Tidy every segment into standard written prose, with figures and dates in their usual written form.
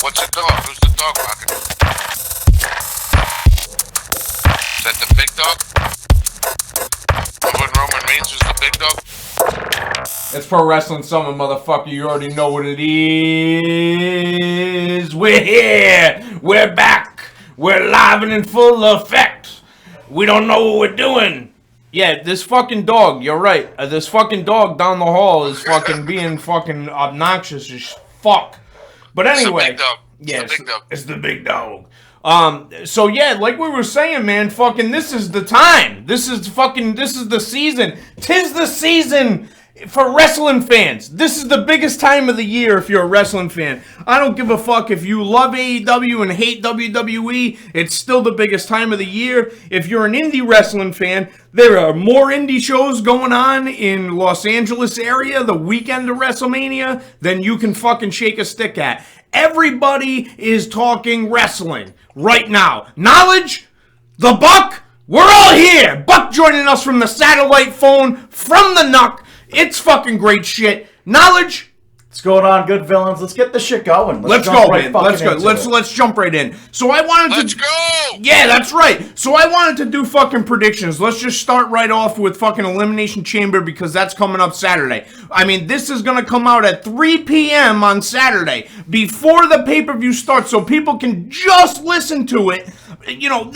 What's the dog? Who's the dog barking? Is that the big dog? When Roman Reigns was the big dog? It's Pro Wrestling Summer, motherfucker. You already know what it is. We're here. We're back. We're live and in full effect. We don't know what we're doing. Yeah, this fucking dog, you're right. This fucking dog down the hall is fucking being fucking obnoxious as fuck. But anyway. It's the big dog. It's the big dog. So yeah, like we were saying, man, fucking this is the time. This is the season. 'Tis the season for wrestling fans. This is the biggest time of the year if you're a wrestling fan. I don't give a fuck if you love AEW and hate WWE. It's still the biggest time of the year. If you're an indie wrestling fan, there are more indie shows going on in Los Angeles area the weekend of WrestleMania than you can fucking shake a stick at. Everybody is talking wrestling right now. Knowledge, the Buck, we're all here. Buck joining us from the satellite phone, from the Nuck. It's fucking great shit. Knowledge. What's going on, good villains? Let's get this shit going. Let's go, man. Let's go. Let's jump right in. So I wanted to. Let's go. Yeah, that's right. So I wanted to do fucking predictions. Let's just start right off with fucking Elimination Chamber because that's coming up Saturday. I mean, this is gonna come out at 3 p.m. on Saturday before the pay-per-view starts, so people can just listen to it. You know,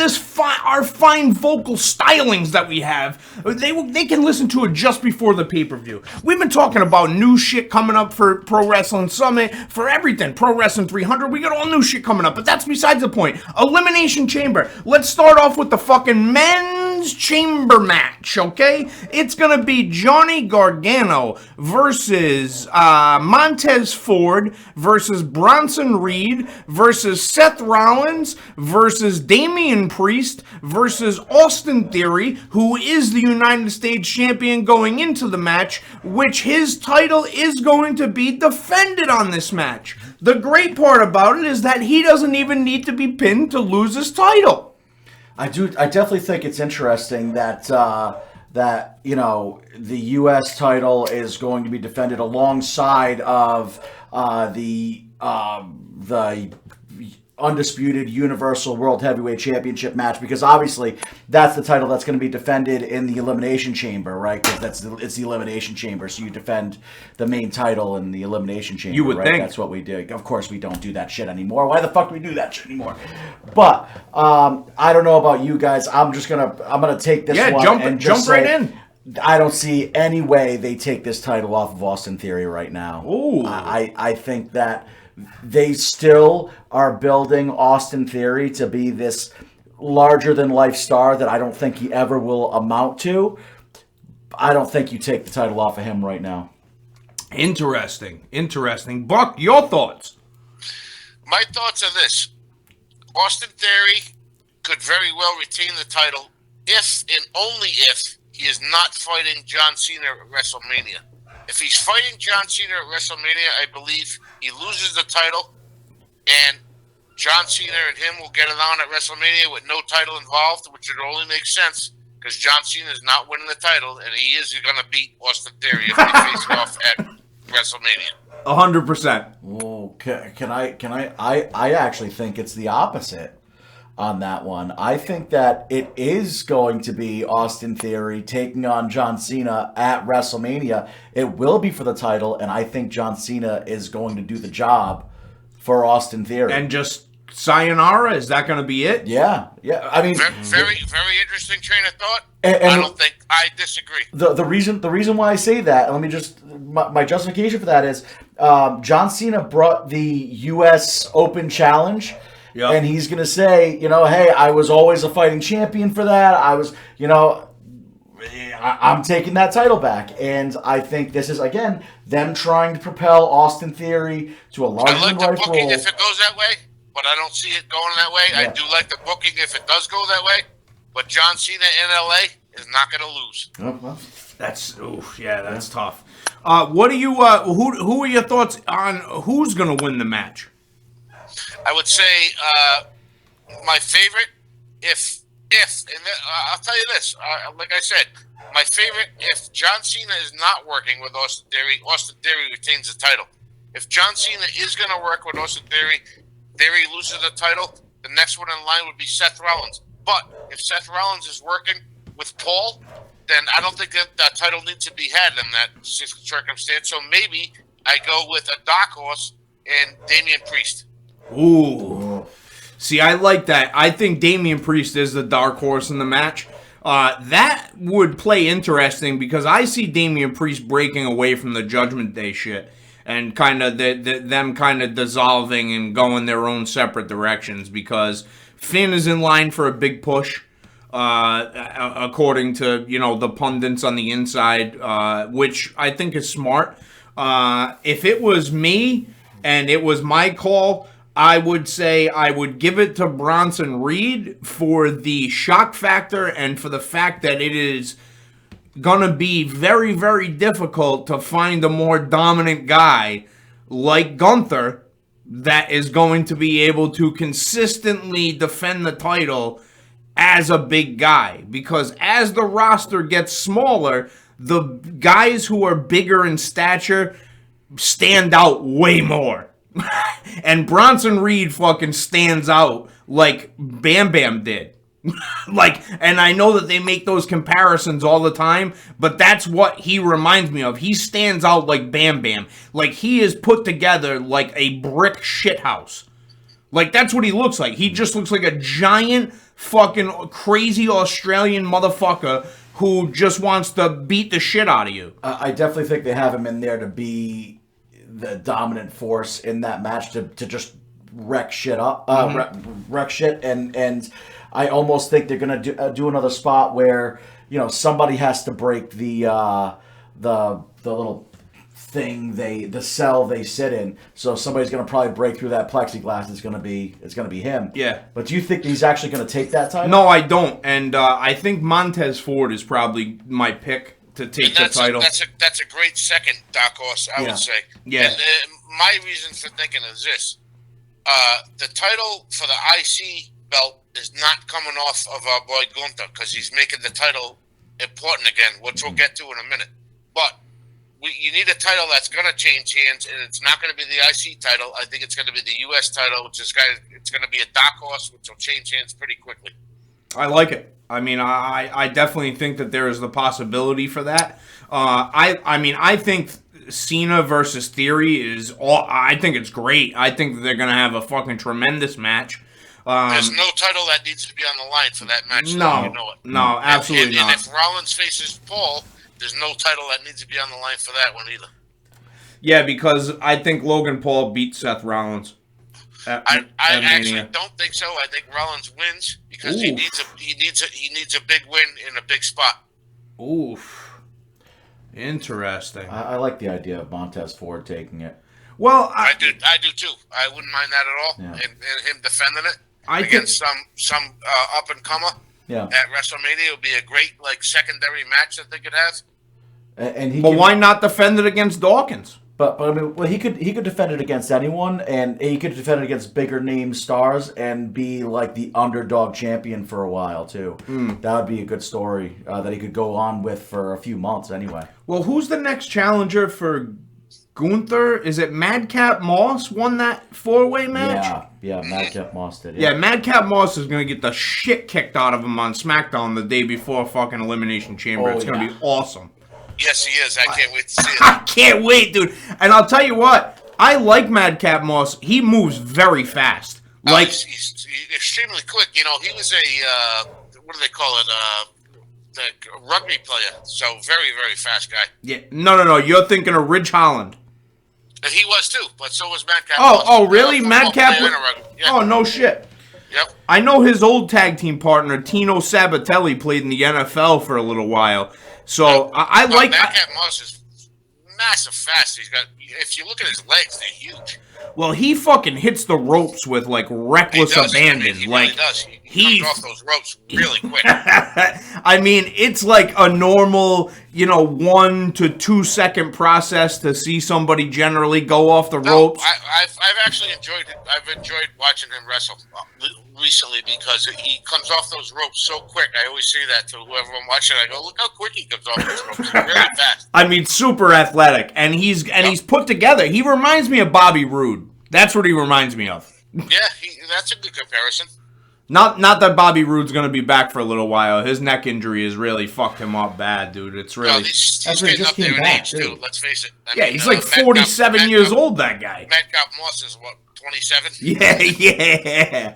our fine vocal stylings that we have, they can listen to it just before the pay-per-view. We've been talking about new shit coming up for Pro Wrestling Summit, for everything. Pro Wrestling 300, we got all new shit coming up, but that's besides the point. Elimination Chamber. Let's start off with the fucking men's chamber match, okay? It's gonna be Johnny Gargano versus Montez Ford versus Bronson Reed versus Seth Rollins versus Damian Priest versus Austin Theory, who is the United States champion going into the match, which his title is going to be defended on this match. The great part about it is that he doesn't even need to be pinned to lose his title. I definitely think it's interesting that that the U.S. title is going to be defended alongside of the undisputed Universal World Heavyweight Championship match, because obviously that's the title that's going to be defended in the Elimination Chamber, right? Because it's the Elimination Chamber, so you defend the main title in the Elimination Chamber. You would right? think. That's what we do. Of course, we don't do that shit anymore. Why the fuck do we do that shit anymore? But I don't know about you guys. I'm gonna take this one and jump right in. I don't see any way they take this title off of Austin Theory right now. Ooh. I think that they still are building Austin Theory to be this larger-than-life star that I don't think he ever will amount to. I don't think you take the title off of him right now. Interesting. Buck, your thoughts? My thoughts are this. Austin Theory could very well retain the title if and only if he is not fighting John Cena at WrestleMania. If he's fighting John Cena at WrestleMania, I believe he loses the title, and John Cena and him will get it on at WrestleMania with no title involved, which would only make sense because John Cena is not winning the title, and he is going to beat Austin Theory if they face off at WrestleMania. 100%. Oh, I actually think it's the opposite on that one. I think that it is going to be Austin Theory taking on John Cena at WrestleMania. It will be for the title, and I think John Cena is going to do the job for Austin Theory. And just sayonara? Is that going to be it? Yeah. I mean, very interesting train of thought. I disagree. The reason why I say that, let me just my justification for that is John Cena brought the U.S. Open Challenge. Yep. And he's going to say, hey, I was always a fighting champion for that. I'm taking that title back. And I think this is, again, them trying to propel Austin Theory to a larger-than-life role. I like the booking if it goes that way, but I don't see it going that way. Yeah. I do like the booking if it does go that way, but John Cena in L.A. is not going to lose. Oh, well. That's tough. What do you? Who are your thoughts on who's going to win the match? I would say my favorite, I'll tell you this, like I said, my favorite, if John Cena is not working with Austin Theory retains the title. If John Cena is going to work with Austin Theory, Theory loses the title, the next one in line would be Seth Rollins. But if Seth Rollins is working with Paul, then I don't think that title needs to be had in that circumstance. So maybe I go with a dark horse and Damian Priest. Ooh. See, I like that. I think Damian Priest is the dark horse in the match. That would play interesting because I see Damian Priest breaking away from the Judgment Day shit and kind of them kind of dissolving and going their own separate directions because Finn is in line for a big push, according to, the pundits on the inside, which I think is smart. If it was me and it was my call, I would say I would give it to Bronson Reed for the shock factor and for the fact that it is going to be very, very difficult to find a more dominant guy like Gunther that is going to be able to consistently defend the title as a big guy. Because as the roster gets smaller, the guys who are bigger in stature stand out way more. And Bronson Reed fucking stands out like Bam Bam did. And I know that they make those comparisons all the time, but that's what he reminds me of. He stands out like Bam Bam. Like he is put together like a brick shithouse. Like that's what he looks like. He just looks like a giant fucking crazy Australian motherfucker who just wants to beat the shit out of you. I definitely think they have him in there to be the dominant force in that match to just wreck shit up, wreck shit, and I almost think they're gonna do another spot where somebody has to break the little thing the cell they sit in. So somebody's gonna probably break through that plexiglass. It's gonna be him. Yeah. But do you think he's actually gonna take that title? No, I don't, and I think Montez Ford is probably my pick to take the title. That's a great second dark horse, I would say. Yeah. And my reason for thinking is this: the title for the IC belt is not coming off of our boy Gunther because he's making the title important again, which we'll get to in a minute. But you need a title that's going to change hands, and it's not going to be the IC title. I think it's going to be the US title, it's going to be a dark horse, which will change hands pretty quickly. I like it. I mean, I definitely think that there is the possibility for that. I think Cena versus Theory is I think it's great. I think that they're going to have a fucking tremendous match. There's no title that needs to be on the line for that match. No, you know it. No, absolutely not. And if Rollins faces Paul, there's no title that needs to be on the line for that one either. Yeah, because I think Logan Paul beat Seth Rollins. I actually don't think so. I think Rollins wins because he needs a big win in a big spot. Oof. Interesting. I like the idea of Montez Ford taking it. Well, I do too. I wouldn't mind that at all. Yeah. And him defending it against some up and comer. Yeah. At WrestleMania, it would be a great secondary match that they could have. But why not defend it against Dawkins? But I mean, he could defend it against anyone, and he could defend it against bigger name stars and be like the underdog champion for a while too. That would be a good story that he could go on with for a few months anyway. Well, who's the next challenger for Gunther? Is it Madcap Moss won that 4-way match? Yeah, Madcap Moss did. Yeah, Madcap Moss is going to get the shit kicked out of him on SmackDown the day before fucking Elimination Chamber. It's going to be awesome. Yes, he is. I can't wait to see it. I can't wait, dude. And I'll tell you what, I like Madcap Moss. He moves very fast. He's extremely quick. He was a what do they call it? The rugby player. So very, very fast guy. Yeah. No. You're thinking of Ridge Holland. And he was too, but so was Madcap Moss. Oh, really? Madcap? Yeah. Oh, no shit. Yep. I know his old tag team partner, Tino Sabatelli, played in the NFL for a little while. So I like Madcap Moss is massive fast. He's got. If you look at his legs, they're huge. Well, he fucking hits the ropes with reckless abandon. He really does. He comes off those ropes really quick. I mean, it's like a normal, 1 to 2 second process to see somebody generally go off the ropes. I've actually enjoyed it. I've enjoyed watching him wrestle recently because he comes off those ropes so quick. I always say that to whoever I'm watching. I go, look how quick he comes off those ropes. He's really fast. I mean, super athletic, and he's put together. He reminds me of Bobby Roode. That's what he reminds me of. Yeah, that's a good comparison. Not that Bobby Roode's going to be back for a little while. His neck injury has really fucked him up bad, dude. It's really... Well, he's That's where he getting just up there came in back, age, too. too. Let's face it. Yeah, he's like 47 years old, that guy. Madcap Moss is, what, 27? Yeah.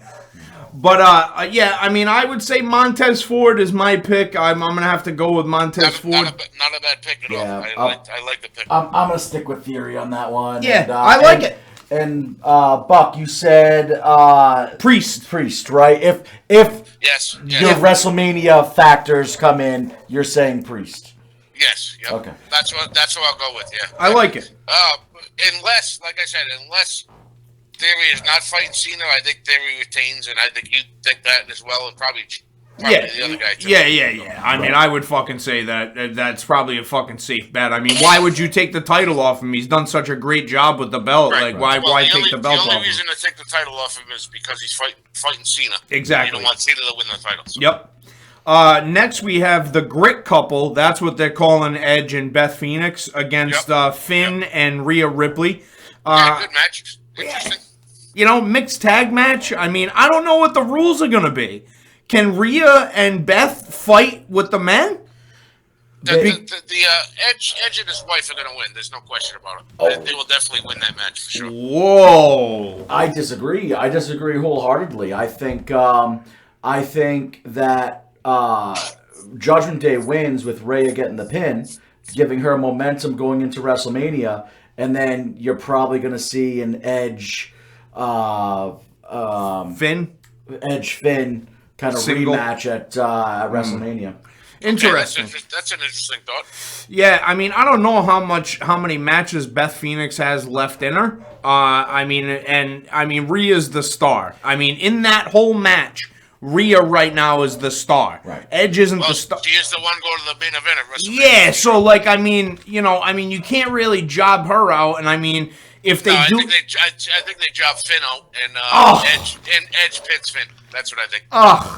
But, yeah, I mean, I would say Montez Ford is my pick. I'm going to have to go with Montez Ford. Not a bad pick at all. I like the pick. I'm going to stick with Theory on that one. Yeah, and, I like it. And Buck, you said Priest, right? If Yes. your WrestleMania factors come in, you're saying Priest. Yes. Yep. Okay. That's what I'll go with. Yeah. I like it. Unless, like I said, Theory is not fighting Cena, I think Theory retains, and I think you think that as well, and probably the other guy too. Yeah. I mean, I would fucking say that's probably a fucking safe bet. I mean, why would you take the title off him? He's done such a great job with the belt. Right. Like, why take the belt off him? The only reason to take the title off him is because he's fighting Cena. Exactly. You don't want Cena to win the title. So. Yep. Next, we have the Grit couple. That's what they're calling Edge and Beth Phoenix against Finn and Rhea Ripley. Good match. Interesting. You know, mixed tag match. I mean, I don't know what the rules are going to be. Can Rhea and Beth fight with the men? Edge and his wife are going to win. There's no question about it. Oh. They will definitely win that match for sure. Whoa! I disagree wholeheartedly. I think that Judgment Day wins with Rhea getting the pin, giving her momentum going into WrestleMania, and then you're probably going to see an Edge, Finn kind of Single. rematch at WrestleMania. Interesting. Okay, that's an interesting thought. Yeah, I mean, I don't know how many matches Beth Phoenix has left in her. I mean, Rhea's the star. I mean, in that whole match, Rhea right now is the star. Right. Edge isn't the star. She is the one going to the main event at WrestleMania. Yeah, so like, I mean, you can't really job her out, and I mean, if they do, I think they job Finn out, and Edge pins Finn. That's what I think.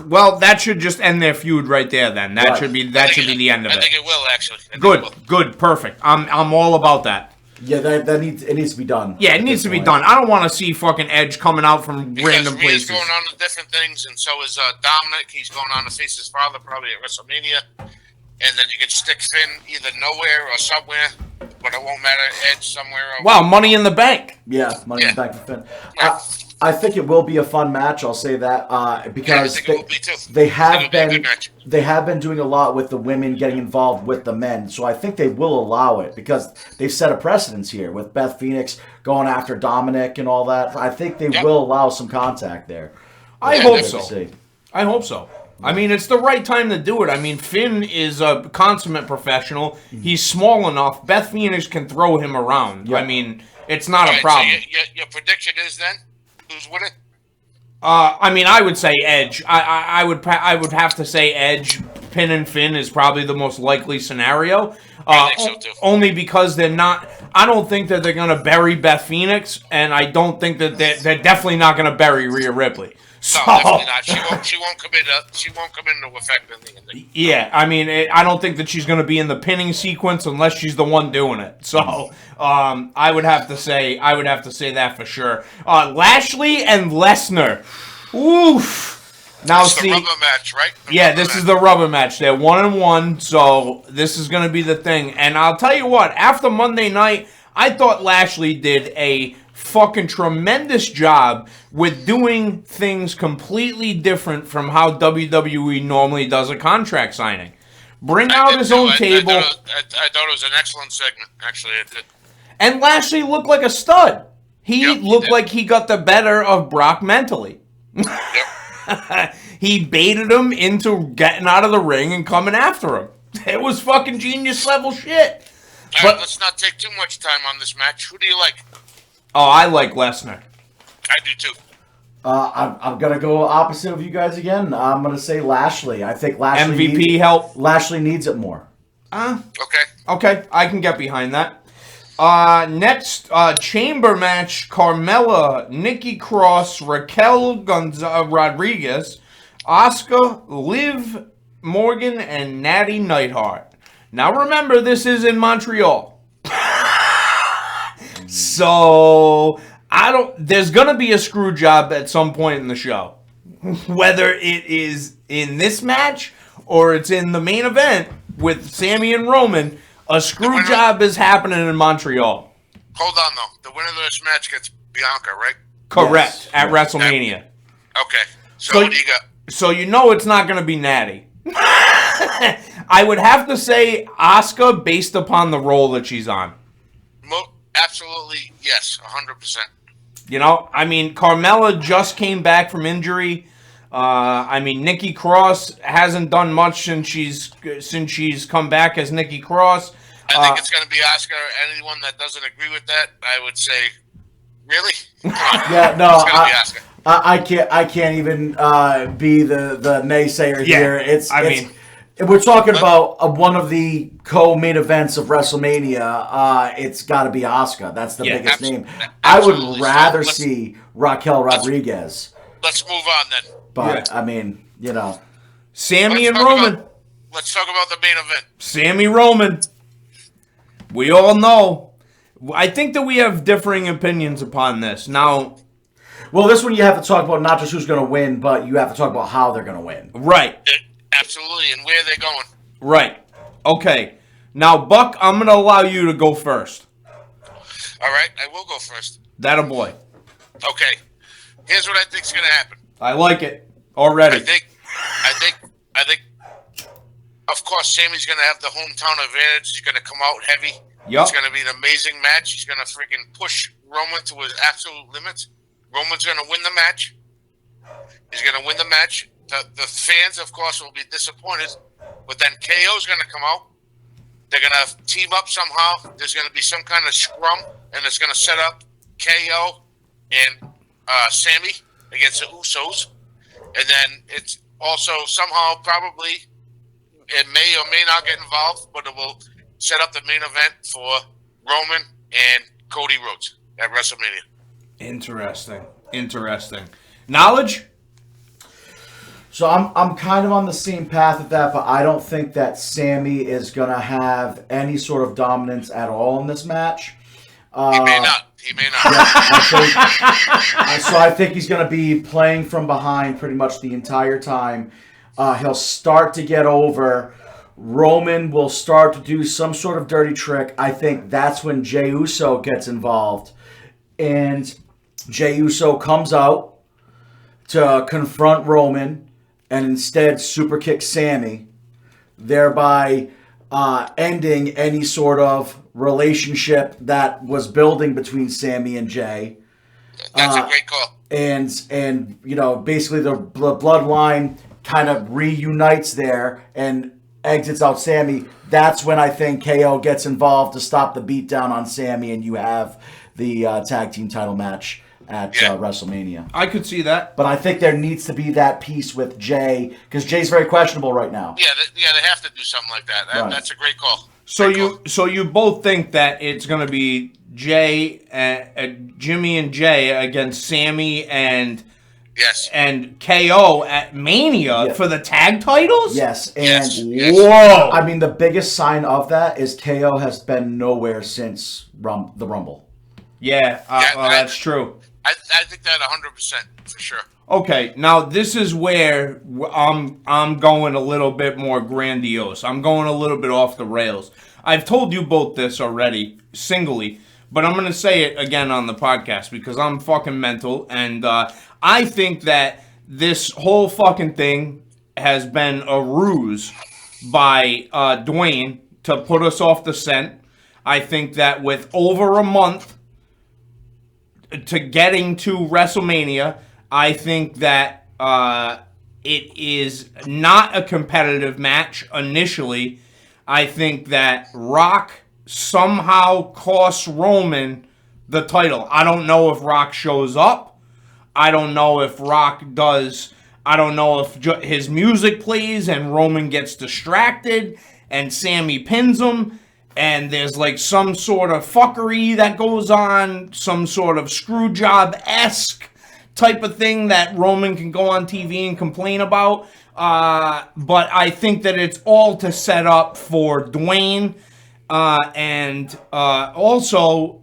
Well, that should just end their feud right there. Then that should be the end of it. I think it will actually. Good, perfect. I'm all about that. Yeah, it needs to be done. Yeah, it needs to be done. I don't want to see fucking Edge coming out from random Rhea's places. going on to different things, and so is Dominic. He's going on to face his father probably at WrestleMania, and then you can stick Finn either nowhere or somewhere, but it won't matter. Edge somewhere. Wow, Money in the Bank. Yeah, Money in the Bank for Finn. Yeah. I think it will be a fun match. I'll say that because it will be too. they have be a good match. They have been doing a lot with the women getting involved with the men, so I think they will allow it because they've set a precedence here with Beth Phoenix going after Dominic and all that. I think they will allow some contact there. I hope so. I mean, it's the right time to do it. I mean, Finn is a consummate professional. He's small enough. Beth Phoenix can throw him around. Yeah. I mean, it's not a problem. So your prediction is then who's winning? I mean, I would say Edge. I would have to say Edge. Pin and Finn is probably the most likely scenario. I think so too. Only because they're not. I don't think that they're gonna bury Beth Phoenix, and I don't think that they're definitely not gonna bury Rhea Ripley. So, No, definitely not. She won't come into effect in the ending. Yeah, I mean, I don't think that she's going to be in the pinning sequence unless she's the one doing it. So, I would have to say that for sure. Lashley and Lesnar. Oof. Now It's the rubber match, right? This is the rubber match. They're 1-1, so this is going to be the thing. And I'll tell you what, after Monday night, I thought Lashley did a fucking tremendous job with doing things completely different from how WWE normally does a contract signing. Bring out his own table. I thought it was an excellent segment, actually. It did. And Lashley looked like a stud. He looked like he got the better of Brock mentally. Yep. He baited him into getting out of the ring and coming after him. It was fucking genius level shit. All right, let's not take too much time on this match. Who do you like? Oh, I like Lesnar. I do too. I'm gonna go opposite of you guys again. I'm gonna say Lashley. I think Lashley MVP help. Lashley needs it more. Okay, I can get behind that. Next, chamber match: Carmella, Nikki Cross, Raquel Rodriguez, Asuka, Liv Morgan, and Natty Neidhart. Now remember, this is in Montreal. So, There's gonna be a screw job at some point in the show, whether it is in this match or it's in the main event with Sammy and Roman. A screw job is happening in Montreal. Hold on, though. The winner of this match gets Bianca, right? Correct. At WrestleMania. Okay. So what do you got? So you know it's not going to be Natty. I would have to say Asuka based upon the role that she's on. Absolutely, yes. 100%. You know, I mean, Carmella just came back from injury. I mean, Nikki Cross hasn't done much since she's come back as Nikki Cross. I think it's going to be Asuka. Anyone that doesn't agree with that, I would say, really? Yeah, no, I can't even be the naysayer here. We're talking about one of the co-main events of WrestleMania. It's got to be Asuka. That's the biggest name. I would rather see Raquel Rodriguez. Let's move on then. But, I mean, you know. Sammy and Roman. Let's talk about the main event. Sammy Roman. We all know. I think that we have differing opinions upon this. Now, well, this one you have to talk about not just who's going to win, but you have to talk about how they're going to win. Right. Absolutely, and where they're going. Right. Okay. Now, Buck, I'm going to allow you to go first. All right, I will go first. That a boy. Okay. Here's what I think's going to happen. I like it already. I think, of course, Sammy's going to have the hometown advantage. He's going to come out heavy. Yep. It's going to be an amazing match. He's going to freaking push Roman to his absolute limits. Roman's going to win the match. He's going to win the match. The fans, of course, will be disappointed. But then KO's going to come out. They're going to team up somehow. There's going to be some kind of scrum, and it's going to set up KO and Sammy against the Usos. And then it's also somehow probably it may or may not get involved, but it will set up the main event for Roman and Cody Rhodes at WrestleMania. Interesting. Knowledge? So I'm kind of on the same path with that, but I don't think that Sammy is going to have any sort of dominance at all in this match. He may not. Yeah, so I think he's going to be playing from behind pretty much the entire time. He'll start to get over. Roman will start to do some sort of dirty trick. I think that's when Jey Uso gets involved. And Jey Uso comes out to confront Roman and instead superkick Sammy, thereby ending any sort of relationship that was building between Sammy and Jey. That's a great call. And you know, basically the bloodline kind of reunites there and exits out Sammy. That's when I think KO gets involved to stop the beatdown on Sammy, and you have the tag team title match at WrestleMania. I could see that. But I think there needs to be that piece with Jey, because Jey's very questionable right now. Yeah, they have to do something like that. Right. That's a great call. So you both think that it's going to be Jimmy and Jey against Sammy and KO at Mania for the tag titles? Yes. And whoa! I mean, the biggest sign of that is KO has been nowhere since the Rumble. Yeah, that's true. I think that 100% for sure. Okay, now this is where I'm going a little bit more grandiose. I'm going a little bit off the rails. I've told you both this already, singly, but I'm going to say it again on the podcast because I'm fucking mental, and I think that this whole fucking thing has been a ruse by Dwayne to put us off the scent. I think that with over a month to getting to WrestleMania, I think that it is not a competitive match initially. I think that Rock somehow costs Roman the title. I don't know if Rock shows up. I don't know if Rock does. I don't know if his music plays and Roman gets distracted and Sammy pins him. And there's like some sort of fuckery that goes on, some sort of screw job-esque type of thing that Roman can go on TV and complain about. But I think that it's all to set up for Dwayne. And also,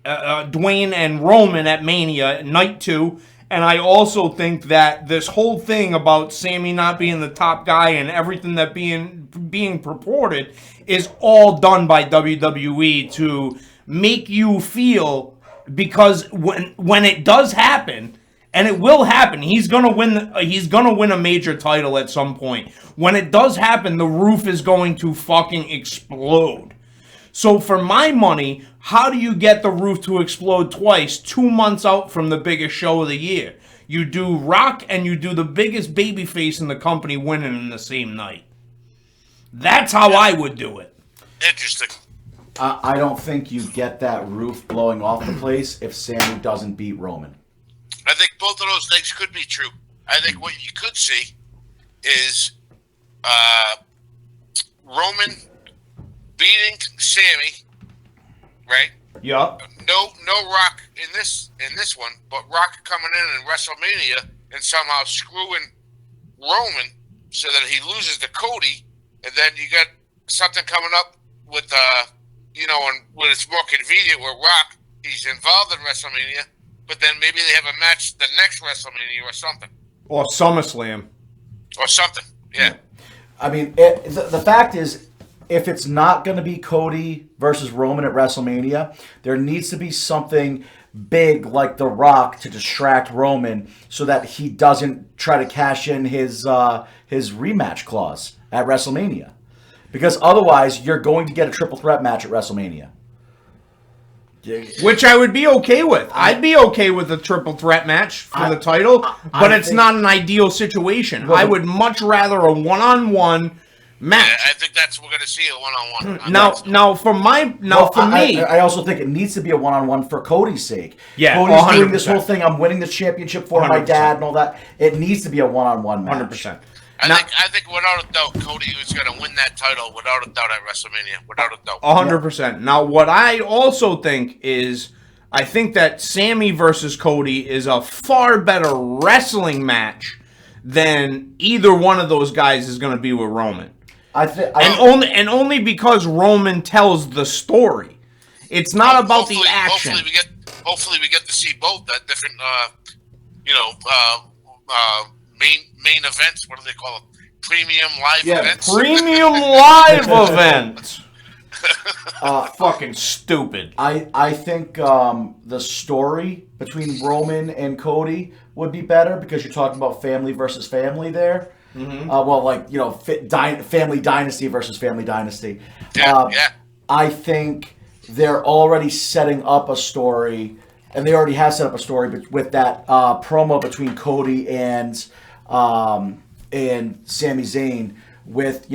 Dwayne and Roman at Mania night 2. And I also think that this whole thing about Sammy not being the top guy and everything that being purported is all done by WWE to make you feel, because when it does happen, and it will happen, he's gonna win a major title at some point. When it does happen, the roof is going to fucking explode. So for my money, how do you get the roof to explode twice 2 months out from the biggest show of the year? You do Rock and you do the biggest babyface in the company winning in the same night. That's how I would do it. Interesting. I don't think you get that roof blowing off the place if Sammy doesn't beat Roman. I think both of those things could be true. I think what you could see is Roman beating Sammy, right? Yup. No Rock in this one, but Rock coming in WrestleMania and somehow screwing Roman so that he loses to Cody, and then you got something coming up with when it's more convenient with Rock, he's involved in WrestleMania, but then maybe they have a match the next WrestleMania or something. Or SummerSlam. Or something, yeah. I mean, the fact is, if it's not going to be Cody versus Roman at WrestleMania, there needs to be something big like The Rock to distract Roman so that he doesn't try to cash in his rematch clause at WrestleMania. Because otherwise, you're going to get a triple threat match at WrestleMania. Which I would be okay with. I'd be okay with a triple threat match for the title, but it's not an ideal situation. I would much rather a one-on-one match. Yeah, I think that's what we're going to see, a one-on-one. I also think it needs to be a one-on-one for Cody's sake. Yeah, Cody's 100%. doing this whole thing, I'm winning the championship for 100%. My dad and all that. It needs to be a one-on-one match. 100%. I think without a doubt, Cody is going to win that title without a doubt at WrestleMania. Without a doubt. 100%. Now, what I also think is, I think that Sammy versus Cody is a far better wrestling match than either one of those guys is going to be with Roman. Only because Roman tells the story. It's not about the action. Hopefully we get to see both at different, main events. What do they call them? Premium live events. Premium live events. Fucking stupid. I think the story between Roman and Cody would be better because you're talking about family versus family there. Mm-hmm. Family dynasty versus family dynasty. Yeah. I think they're already setting up a story, and they already have set up a story with that promo between Cody and Sami Zayn. With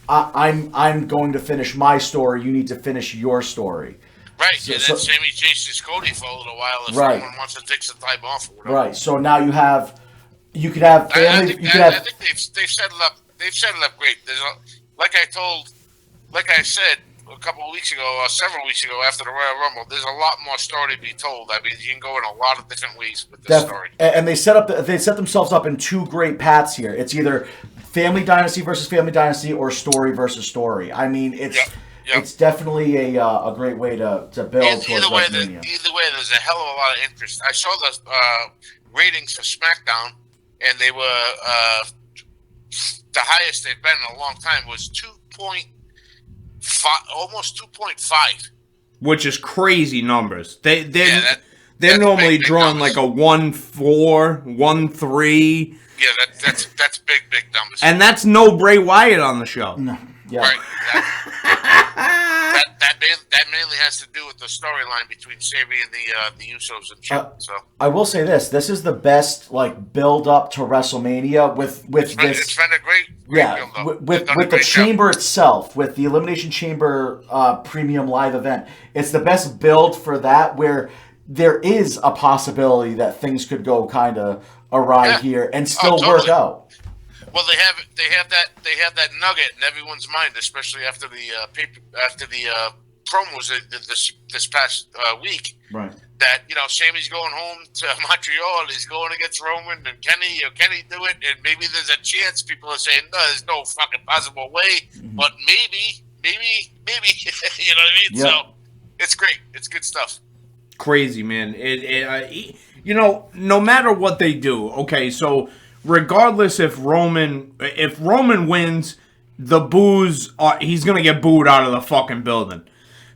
I'm going to finish my story. You need to finish your story. Right, and then Sammy chases Cody for a little while if someone wants to take some time off or whatever. Right, so now you could have family. I think they've set it up. They've set it up great. Like I said a couple of weeks ago, or several weeks ago after the Royal Rumble, there's a lot more story to be told. I mean, you can go in a lot of different ways with this story. And they set themselves up in two great paths here. It's either family dynasty versus family dynasty or story versus story. I mean, it's definitely a great way to build towards WrestleMania. Either way, there's a hell of a lot of interest. I saw the ratings for SmackDown, and they were the highest they've been in a long time was 2.5, almost 2.5, which is crazy numbers. They're normally drawn like a 1.4, 1.3. Yeah, that's big numbers. And that's no Bray Wyatt on the show. No. Yeah. Right. That mainly has to do with the storyline between Sammy and the Usos and Chip. So I will say this is the best build up to WrestleMania with it's this. It's been a great yeah, build up. with the chamber itself, with the Elimination Chamber premium live event. It's the best build for that, where there is a possibility that things could go kind of awry here and still work out. Well, they have that nugget in everyone's mind, especially after the promos this past week. Right. That Sammy's going home to Montreal. He's going against Roman and Kenny. Kenny do it, and maybe there's a chance. People are saying no, there's no fucking possible way, but maybe. You know what I mean? Yeah. So It's great. It's good stuff. Crazy, man. No matter what they do, okay, so regardless if Roman wins, the he's gonna get booed out of the fucking building.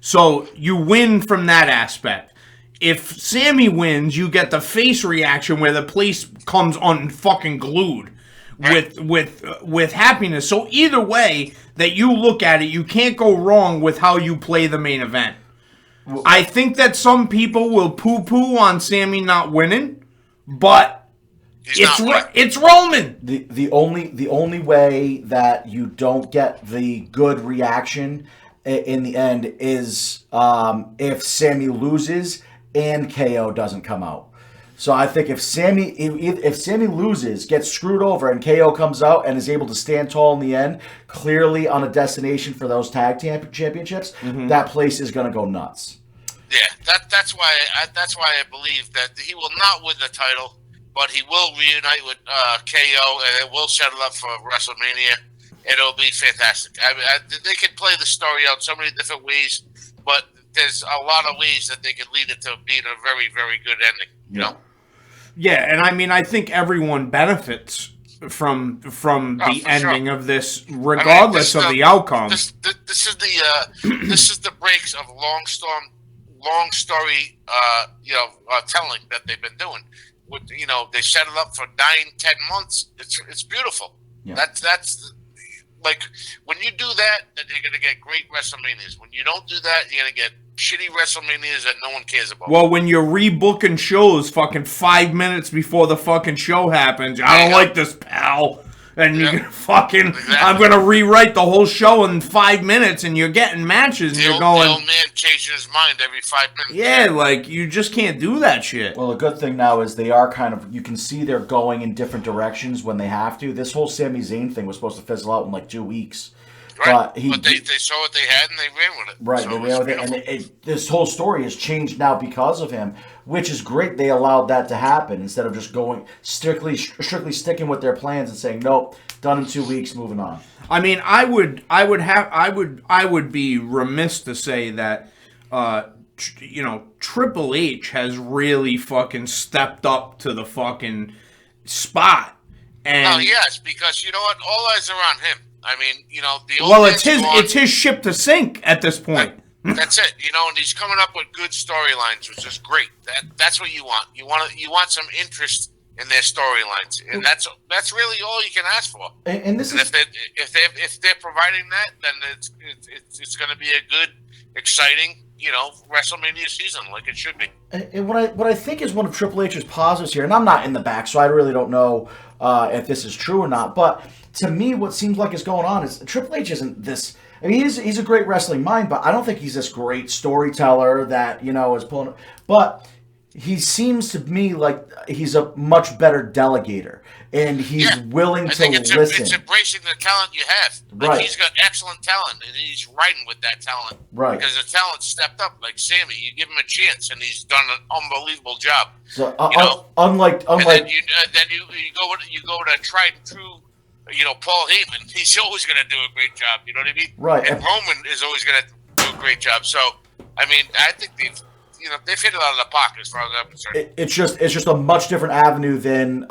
So you win from that aspect. If Sammy wins, you get the face reaction where the place comes unfucking glued with happiness. So either way that you look at it, you can't go wrong with how you play the main event. I think that some people will poo-poo on Sammy not winning, but it's Roman. The only way that you don't get the good reaction in the end is if Sammy loses and KO doesn't come out. So I think if Sammy loses, gets screwed over, and KO comes out and is able to stand tall in the end, clearly on a destination for those tag championships, that place is going to go nuts. Yeah, that's why I believe that he will not win the title, but he will reunite with KO, and it will set it up for WrestleMania. It'll be fantastic. They can play the story out so many different ways, but there's a lot of ways that they can lead it to being a very, very good ending. You know? Yeah, and I mean, I think everyone benefits from the ending of this, regardless of the outcome. This is the breaks of long story, telling that they've been doing. They set it up for 9-10 months. It's beautiful. Yeah. That's like when you do that, then you're gonna get great WrestleManias. When you don't do that, you're gonna get shitty WrestleManias that no one cares about. Well, when you're rebooking shows fucking 5 minutes before the fucking show happens, I don't like this, pal. And you're gonna fucking, I'm gonna rewrite the whole show in 5 minutes, and you're getting matches, and you're going. The old man changing his mind every 5 minutes. Yeah, like you just can't do that shit. Well, the good thing now is they are kind of, you can see they're going in different directions when they have to. This whole Sami Zayn thing was supposed to fizzle out in like 2 weeks. Right, but they saw what they had and they ran with it. Right, so they ran with it, and this whole story has changed now because of him, which is great. They allowed that to happen instead of just going strictly sticking with their plans and saying nope, done in 2 weeks, moving on. I mean, I would be remiss to say that Triple H has really fucking stepped up to the fucking spot. And yes, because you know what, all eyes are on him. I mean, it's his ship to sink at this point. That's it, and he's coming up with good storylines, which is great. That's what you want. You want some interest in their storylines, and that's really all you can ask for. And this is if they're providing that, then it's going to be a good, exciting, WrestleMania season like it should be. And what I think is one of Triple H's positives here, and I'm not in the back, so I really don't know if this is true or not, but to me, what seems like is going on is Triple H isn't this. I mean, he's a great wrestling mind, but I don't think he's this great storyteller that is pulling. But he seems to me like he's a much better delegator, and he's willing to listen. It's embracing the talent you have. Right. He's got excellent talent, and he's riding with that talent. Right. Because the talent stepped up, like Sammy. You give him a chance, and he's done an unbelievable job. So unlike and then you go to tried and true. Paul Heyman, he's always going to do a great job. You know what I mean? Right. And Roman is always going to do a great job. So, I mean, I think they've hit it out of the park as far as I'm concerned. It's just a much different avenue than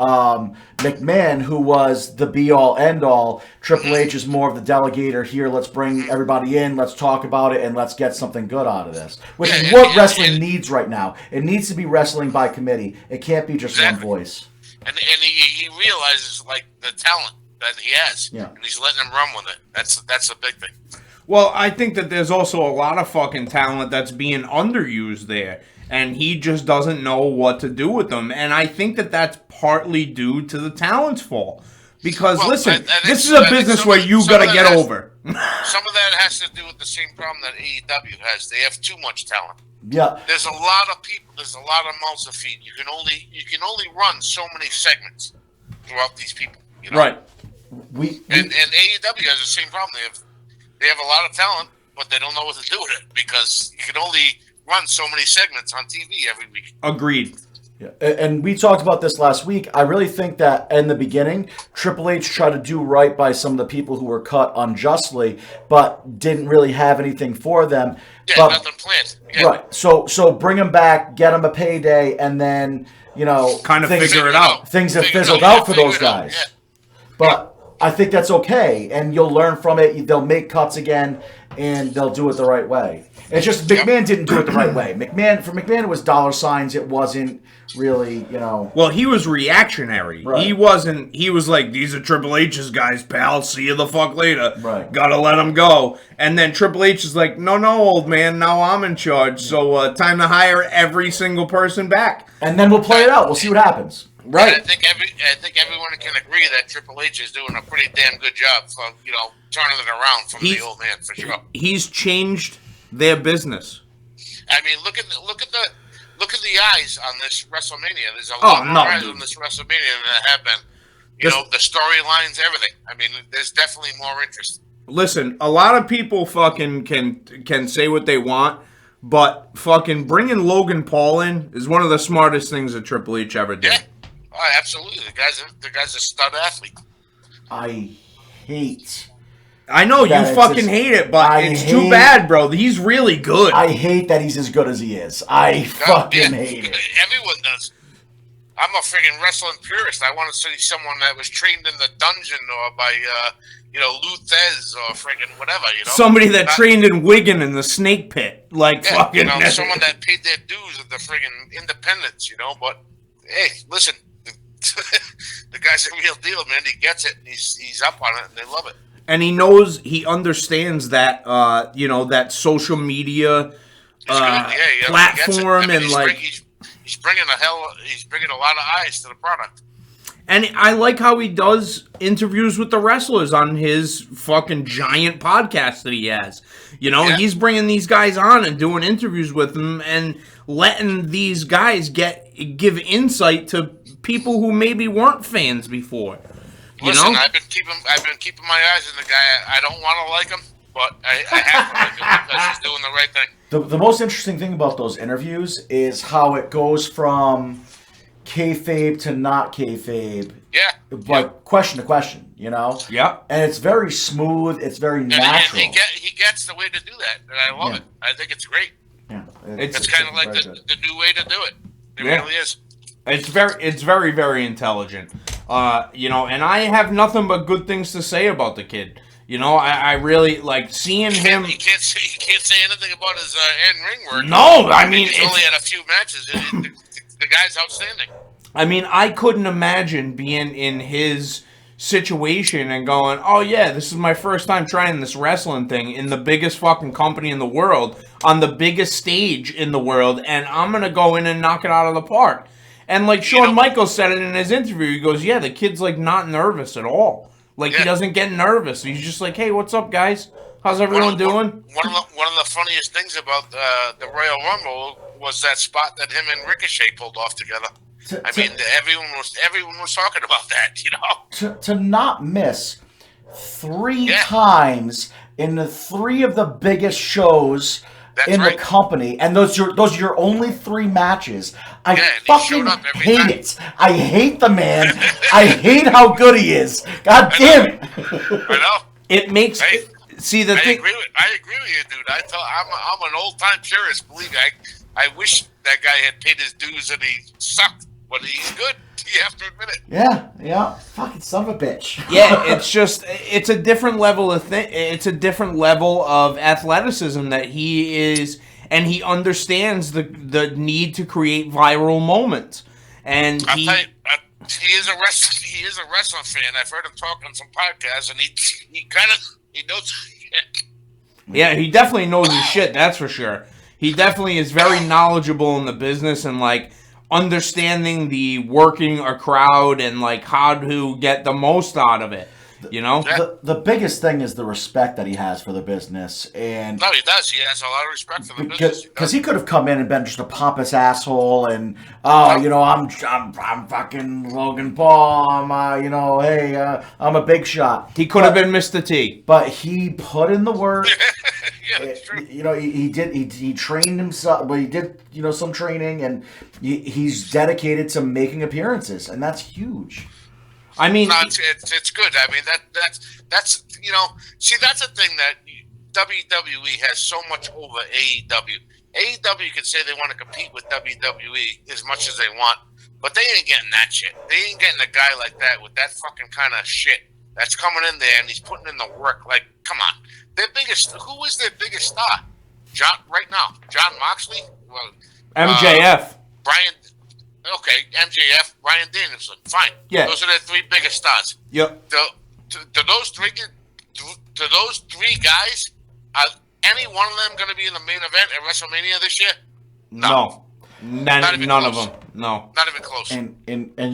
McMahon, who was the be-all, end-all. Triple H is more of the delegator here. Let's bring everybody in. Let's talk about it, and let's get something good out of this. Which is what wrestling needs right now. It needs to be wrestling by committee. It can't be just one voice. And he realizes, like, the talent that he has, and he's letting him run with it. That's a big thing. Well, I think that there's also a lot of fucking talent that's being underused there, and he just doesn't know what to do with them. And I think that that's partly due to the talent's fault. Because, listen, this is a business where you got to get over. Some of that has to do with the same problem that AEW has. They have too much talent. Yeah. There's a lot of people. There's a lot of mouths to feed. You can only run so many segments throughout these people. Right. And AEW has the same problem. They have a lot of talent, but they don't know what to do with it because you can only run so many segments on TV every week. Agreed. Yeah. And we talked about this last week. I really think that in the beginning, Triple H tried to do right by some of the people who were cut unjustly, but didn't really have anything for them. Yeah, but, nothing planned. Yeah. Right. So bring them back, get them a payday, and then, kind of figure it out. Things have fizzled out for those guys. Yeah. But I think that's okay, and you'll learn from it. They'll make cuts again, and they'll do it the right way. It's just McMahon didn't do it the right way. For McMahon, it was dollar signs. It wasn't really, Well, he was reactionary. Right. He wasn't. He was like, "These are Triple H's guys, pal. See you the fuck later. Right. Gotta let him go." And then Triple H is like, "No, old man. Now I'm in charge. So time to hire every single person back." And then we'll play it out. We'll see what happens. Right. And I think everyone can agree that Triple H is doing a pretty damn good job for turning it around from the old man for sure. He's changed their business. I mean, look at the eyes on this WrestleMania. There's a lot more eyes on this WrestleMania than there have been. The storylines, everything. I mean, there's definitely more interest. Listen, a lot of people fucking can say what they want, but fucking bringing Logan Paul in is one of the smartest things that Triple H ever did. Yeah, oh, absolutely. The guy's a stud athlete. I know you fucking hate it, but it's too bad, bro. He's really good. I hate that he's as good as he is. I fucking hate it. Everyone does. I'm a friggin' wrestling purist. I want to see someone that was trained in the dungeon or by, Lou Thez or friggin' whatever, Somebody that trained in Wigan in the snake pit. Fucking... someone that paid their dues at the friggin' independence, But, hey, listen, the guy's a real deal, man. He gets it. He's up on it, and they love it. And he understands that, that social media platform, and he's bringing a lot of eyes to the product. And I like how he does interviews with the wrestlers on his fucking giant podcast that he has. He's bringing these guys on and doing interviews with them and letting these guys give insight to people who maybe weren't fans before. Listen, I've been keeping my eyes on the guy. I don't want to like him, but I have to like him because he's doing the right thing. The most interesting thing about those interviews is how it goes from kayfabe to not kayfabe. Yeah. Question to question, Yeah. And it's very smooth. It's very natural. And he gets the way to do that, and I love it. I think it's great. Yeah. It's kind of like the new way to do it. It really is. It's very, very intelligent. And I have nothing but good things to say about the kid. I really like seeing him. You can't say anything about his in-ring work. No, I mean, he's only had a few matches. The guy's outstanding. I mean, I couldn't imagine being in his situation and going, "Oh yeah, this is my first time trying this wrestling thing in the biggest fucking company in the world, on the biggest stage in the world, and I'm gonna go in and knock it out of the park." And like Shawn Michaels said it in his interview, he goes, "Yeah, the kid's like not nervous at all. Like he doesn't get nervous. He's just like, hey, what's up, guys? How's everyone doing?" One of the funniest things about the Royal Rumble was that spot that him and Ricochet pulled off together. Everyone was talking about that, To not miss three times in the three of the biggest shows the company, and those are your only three matches. I fucking hate it. I hate the man. I hate how good he is. God damn it! I know. It makes I agree with you, dude. I'm an old time purist. Believe me, I wish that guy had paid his dues and he sucked, but he's good. You have to admit it. Yeah. Fucking son of a bitch. Yeah, it's a different level of it's a different level of athleticism that he is, and he understands the need to create viral moments. And I'll tell you, he is a wrestling fan. I've heard him talk on some podcasts, and he knows shit. Yeah, he definitely knows his shit. That's for sure. He definitely is very knowledgeable in the business and like understanding the working a crowd and like how to get the most out of it. The biggest thing is the respect that he has for the business, and no, he does. He has a lot of respect for the business. Because he could have come in and been just a pompous asshole, and I'm fucking Logan Paul. I'm a big shot. He could have been Mr. T, but he put in the work. Yeah, that's true. You know, he trained himself. Well, he did, you know, some training, and he's dedicated to making appearances, and that's huge. I mean, No, it's good. I mean that's you know, see, that's a thing that WWE has so much over AEW. AEW can say they want to compete with WWE as much as they want, but they ain't getting that shit. They ain't getting a guy like that with that fucking kind of shit that's coming in there and he's putting in the work. Like, come on, who is their biggest star? John Moxley, well, MJF, Brian. Okay, MJF, Brian Danielson, fine. Yeah, those are their three biggest stars. Yep. Do those three guys, are any one of them going to be in the main event at WrestleMania this year? No. None of them. No. Not even close. And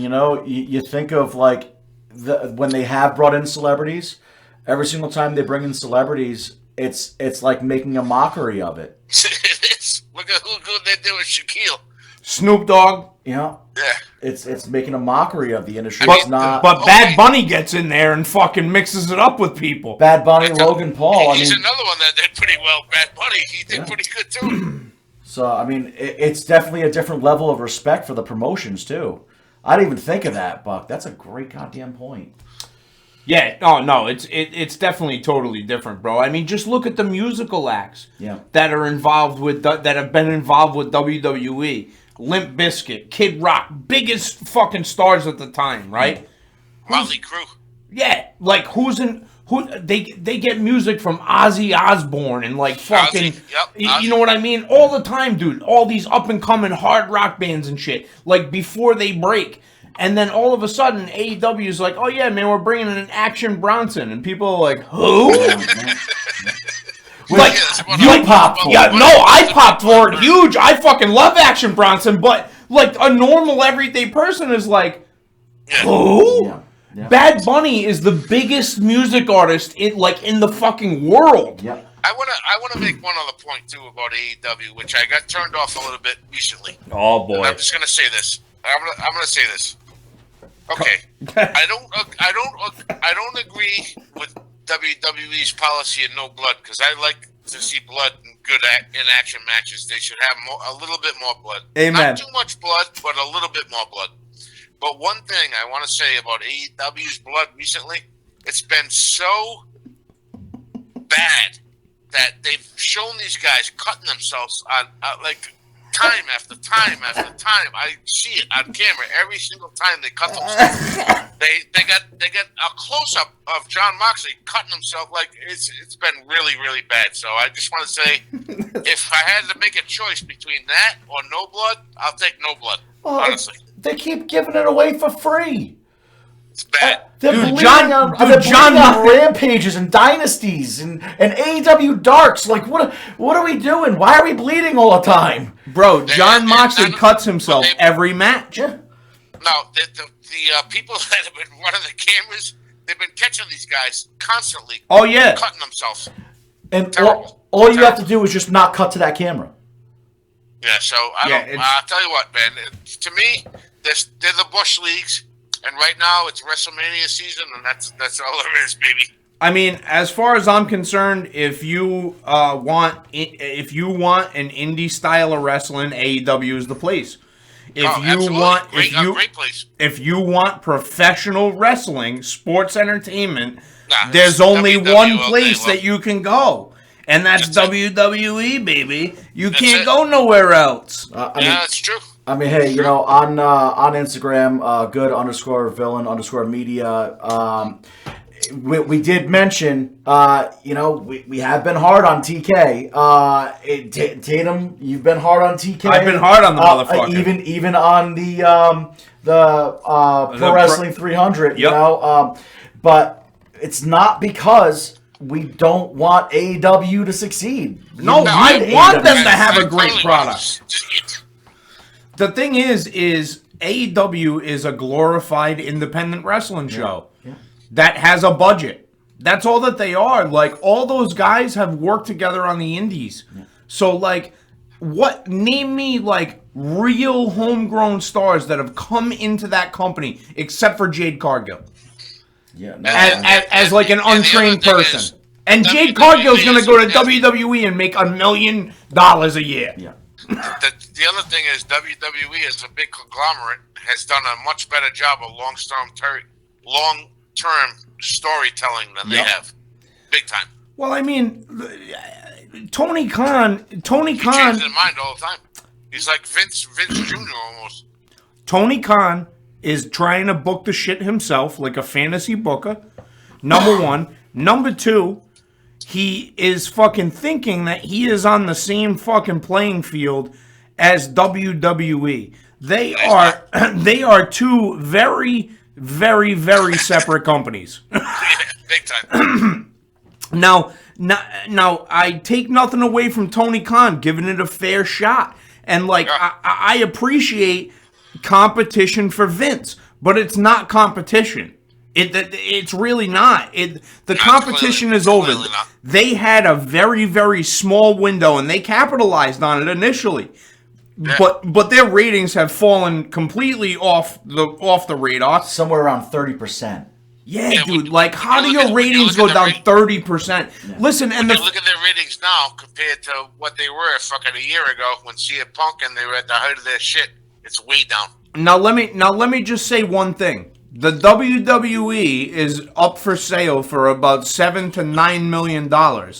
you know, you think of like when they have brought in celebrities, every single time they bring in celebrities, it's like making a mockery of it. It is. Look at who they did with Shaquille. Snoop Dogg. You know? Yeah. It's making a mockery of the industry. But, it's not. But Bad Bunny gets in there and fucking mixes it up with people. Bad Bunny, Logan Paul. He's another one that did pretty well. Bad Bunny, he did pretty good too. So I mean, it's definitely a different level of respect for the promotions too. I didn't even think of that, Buck. That's a great goddamn point. Yeah, oh no, it's definitely totally different, bro. I mean, just look at the musical acts that are involved with that have been involved with WWE. Limp Bizkit, Kid Rock, biggest fucking stars at the time, right? Motley Crue. Yeah, like they get music from Ozzy Osbourne and like fucking you know what I mean? All the time, dude. All these up and coming hard rock bands and shit. Like before they break. And then all of a sudden AEW is like, "Oh yeah, man, we're bringing in an Action Bronson." And people are like, "Who?" Like, you popped for it. Yeah, no, I popped for it huge. I fucking love Action Bronson, but like a normal everyday person is like, who? Yeah. Bad Bunny is the biggest music artist in the fucking world. Yep. I wanna make one other point too about AEW, which I got turned off a little bit recently. Oh boy. And I'm just gonna say this. I'm gonna say this. Okay. I don't agree with WWE's policy of no blood, because I like to see blood in good in action matches. They should have a little bit more blood. Amen. Not too much blood, but a little bit more blood. But one thing I want to say about AEW's blood recently, it's been so bad that they've shown these guys cutting themselves on like time after time after time. I see it on camera every single time they cut themselves. they got a close up of John Moxley cutting himself. Like it's been really, really bad. So I just want to say, if I had to make a choice between that or no blood, I'll take no blood. Honestly, they keep giving it away for free. It's bad. They're bleeding on rampages and dynasties and AEW darks. Like, what are we doing? Why are we bleeding all the time? Bro, John Moxley cuts himself every match. Yeah. No, the people that have been running the cameras, they've been catching these guys constantly. Oh, yeah. Cutting themselves. And all you have to do is just not cut to that camera. Yeah, so I'll tell you what, man. To me, they're the Bush Leagues. And right now, it's WrestleMania season, and that's all there is, baby. I mean, as far as I'm concerned, if you want an indie style of wrestling, AEW is the place. Great place. If you want professional wrestling, sports entertainment, there's only one place that you can go, and that's WWE, baby. You can't go nowhere else. That's true. I mean, hey, you know, on Instagram, good_villain_media, we did mention, you know, we have been hard on TK. Tatum, you've been hard on TK. I've been hard on the motherfucker. Even on the Pro Wrestling 300, you know. But it's not because we don't want AEW to succeed. No, I want them to have a great product. The thing is AEW is a glorified independent wrestling show that has a budget. That's all that they are. Like, all those guys have worked together on the indies. Yeah. So, like, name me, like, real homegrown stars that have come into that company, except for Jade Cargill. Yeah. As like, an untrained person. And Jade Cargill's going to go to WWE and make $1 million a year. Yeah. The other thing is WWE as a big conglomerate has done a much better job of long-term storytelling than they have. Big time. Well, I mean, Tony Khan. He changes his mind all the time. He's like Vince Jr. almost. Tony Khan is trying to book the shit himself like a fantasy booker. Number one. Number two, he is fucking thinking that he is on the same fucking playing field as WWE. They are two very, very, very separate companies. Big time. Now, I take nothing away from Tony Khan giving it a fair shot. And, like, I appreciate competition for Vince, but it's not competition. It's really not. The competition is over. They had a very, very small window, and they capitalized on it initially. Yeah. But their ratings have fallen completely off the radar. Somewhere around 30%. Yeah, dude. Like, how do your ratings go down 30%? Yeah. Listen, and look at their ratings now compared to what they were fucking a year ago when CM Punk and they were at the height of their shit. It's way down. Now let me just say one thing. The WWE is up for sale for about $7 to $9 million. They're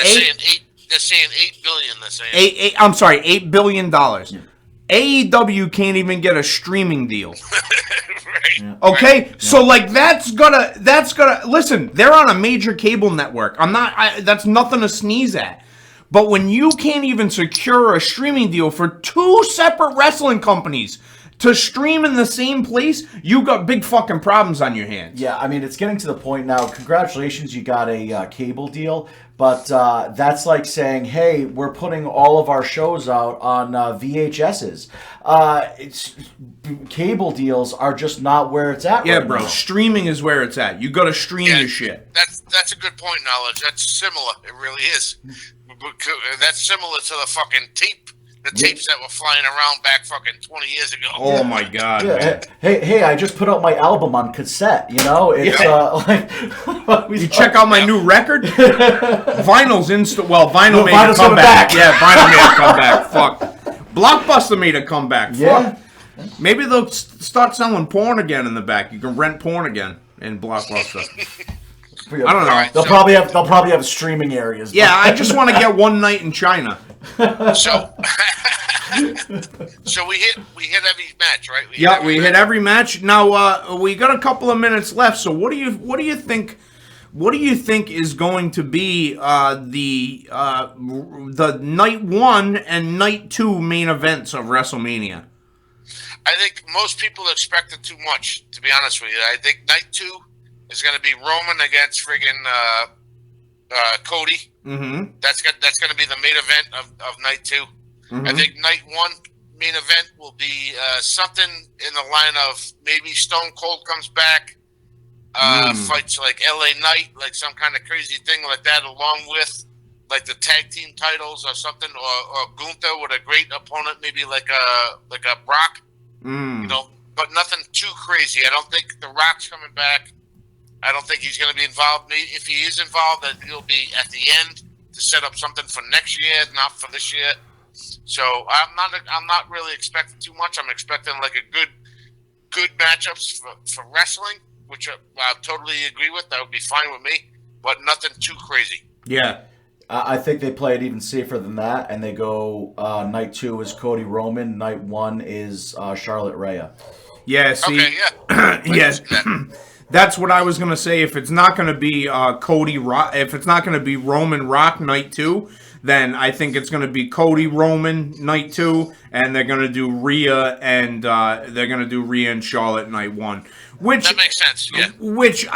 saying $8 billion. They're saying I'm sorry, $8 billion. Yeah. AEW can't even get a streaming deal. Right. Yeah. Okay, right. So like that's gonna listen. They're on a major cable network. That's nothing to sneeze at. But when you can't even secure a streaming deal for two separate wrestling companies to stream in the same place, you got big fucking problems on your hands. Yeah, I mean, it's getting to the point now. Congratulations, you got a cable deal. But that's like saying, hey, we're putting all of our shows out on VHSs. Cable deals are just not where it's at. Yeah, right bro. now. Streaming is where it's at. You got to stream your shit. That's a good point, Knowledge. That's similar. It really is. That's similar to the fucking tape. The tapes that were flying around back fucking 20 years ago. Oh my god! Yeah. Hey! I just put out my album on cassette. You know, it's you check out my new record. Vinyl's vinyl made a comeback. Yeah, vinyl made a comeback. Fuck. Blockbuster made a comeback. Yeah. Fuck. Maybe they'll start selling porn again in the back. You can rent porn again in Blockbuster. I don't know. Right, they'll probably have streaming areas. Yeah, I just want to get one night in China. So we hit every match, right? We hit every match. Now we got a couple of minutes left. So what do you think? What do you think is going to be the night 1 and night 2 main events of WrestleMania? I think most people expected too much. To be honest with you, I think night 2 is going to be Roman against friggin' Cody. Mm-hmm. That's going to be the main event of night 2. Mm-hmm. I think night 1 main event will be something in the line of maybe Stone Cold comes back, fights like LA Knight, like some kind of crazy thing like that, along with like the tag team titles or something, or Gunther with a great opponent, maybe like a Brock, you know, but nothing too crazy. I don't think The Rock's coming back. I don't think he's going to be involved. If he is involved, then he'll be at the end to set up something for next year, not for this year. So I'm not really expecting too much. I'm expecting like a good matchups for wrestling, which I totally agree with. That would be fine with me, but nothing too crazy. Yeah. I think they play it even safer than that, and they go night 2 is Cody Roman, night 1 is Charlotte Rhea. Yeah. See. Okay. Yeah. Yes. That's what I was gonna say. If it's not gonna be if it's not gonna be Roman Rock night 2, then I think it's gonna be Cody Roman night 2, and they're gonna do Rhea and Charlotte night 1. Which that makes sense. Yeah. Which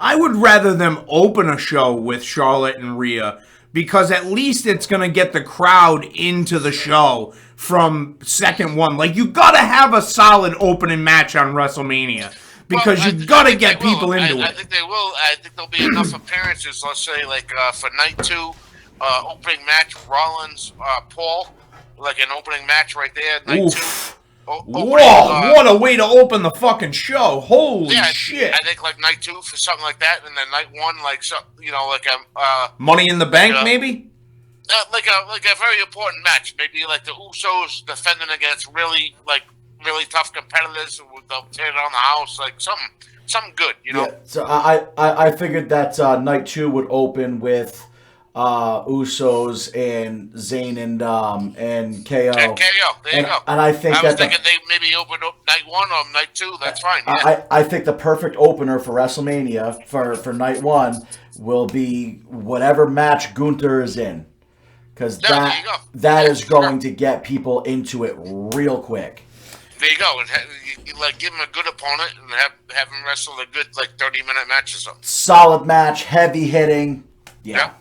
I would rather them open a show with Charlotte and Rhea, because at least it's going to get the crowd into the show from second one. Like, you got to have a solid opening match on WrestleMania, because you got to get people into it. I think they will. I think there'll be enough appearances, let's say, like for night 2, opening match, Rollins, Paul, like an opening match right there, night 2. Whoa, what a way to open the fucking show. Holy shit. I think like night 2 for something like that, and then night 1, like, so, like Money in the Bank, maybe? Like a very important match. Maybe like the Usos defending against really tough competitors. They'll tear down the house, like something good, Yeah, so I figured that night 2 would open with Usos and Zayn and KO. And KO, there you go. And I think I was thinking they maybe opened up night 1 or night 2. That's fine. Yeah. I think the perfect opener for WrestleMania for night 1 will be whatever match Gunther is in, because that is going to get people into it real quick. There you go. And you like give him a good opponent and have him wrestle a good 30-minute match or something. Solid match, heavy hitting. Yeah.